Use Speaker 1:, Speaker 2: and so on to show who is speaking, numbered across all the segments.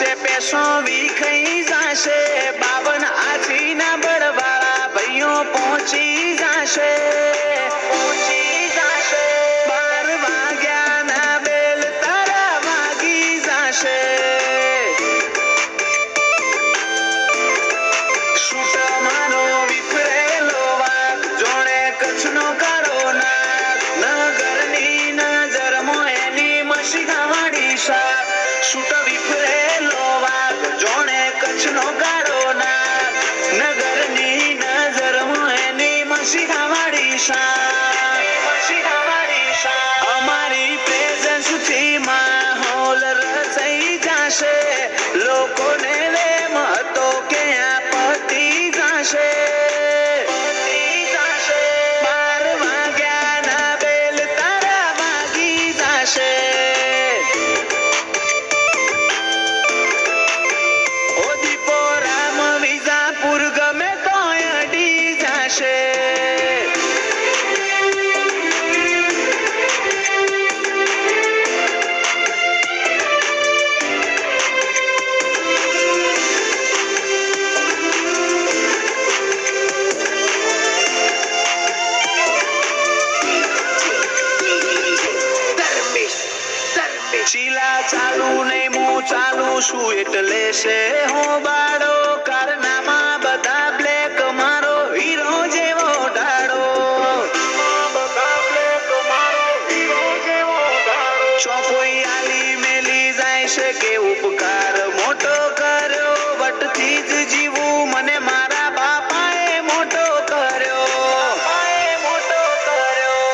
Speaker 1: વર્ષે પેસો વિખાઈ જાશે 52 આછીના બળવાળા ભાઈઓ પહોંચી જાશે 12 વાગ્યાના બેલ તારા વાગી જાશે શૂટ મારો વિફરેલો વાગ જોણે કચ્છનો કાળો નાગ નગરની નજર મોએની મસીહાવાડી શાક શૂટ વિફરેલો વાગ જોણે કચ્છનો કાળો નાગ નગરની નજર મોએની મસીહાવાડી શાક અમારી પ્રેઝન્સથી માહોલ રચાઈ જાશે લોકોને વેમ હતો કે આ પતી જાશે 12 વાગ્યાના બેલ તારા વાગી જાશે ઓ દીપો રામ વિજાપુર ગમે તો અડી જાશે શીલા ચાલુ નહીં હું ચાલુ છું એટલે છે હો બાળો કારનામા બધા બ્લેક મારો હીરો જેવો ઢાળો ચોપોઈ આલી મેલી જાય છે કે ઉપકાર મોટો કર્યો વટથી જ જીવું મને મારા બાપાએ મોટો કર્યો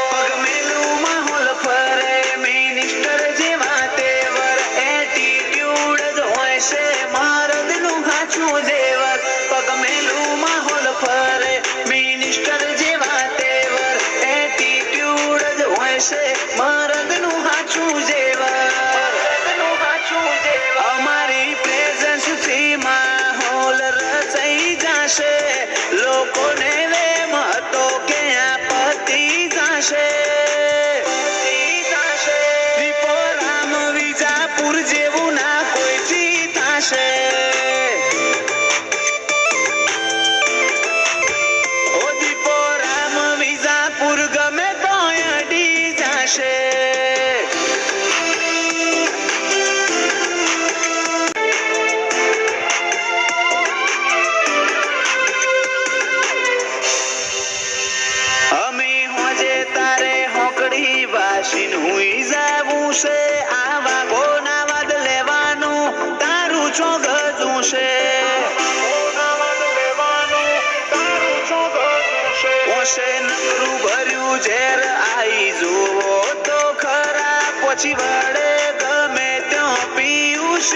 Speaker 1: પગ મેલું માહોલ ફરે મિનિસ્ટર જેવા તેવર એટીટ્યુડ જ હોય છે મર્દનું હાચું જેવર પગ મેલું માહોલ ફરે મિનિસ્ટર જેવા તેવર એટીટ્યુડ જ હોય છે મર્દનું હાચું જેવર અમારી પ્રેઝન્સથી માહોલ રચાઈ જાશે લોકોને વેમ હતો કે આ પતી જાશે દીપો રામ વિજાપુર જેવું ના કોઈથી થાશે ઓ દીપો રામ વિજાપુર ગમે તો અડી જાશે અમે હોજે તારે હોકડી વાસીન હુઈ જાવું છે આવા ગોનાવાદ લેવાનું તારું ચોગજું છે ઓશે નકરું ભર્યું ઝેર આઈ જુઓ તો ખરા પછી વડે ગમે ત્યાં પિયુષ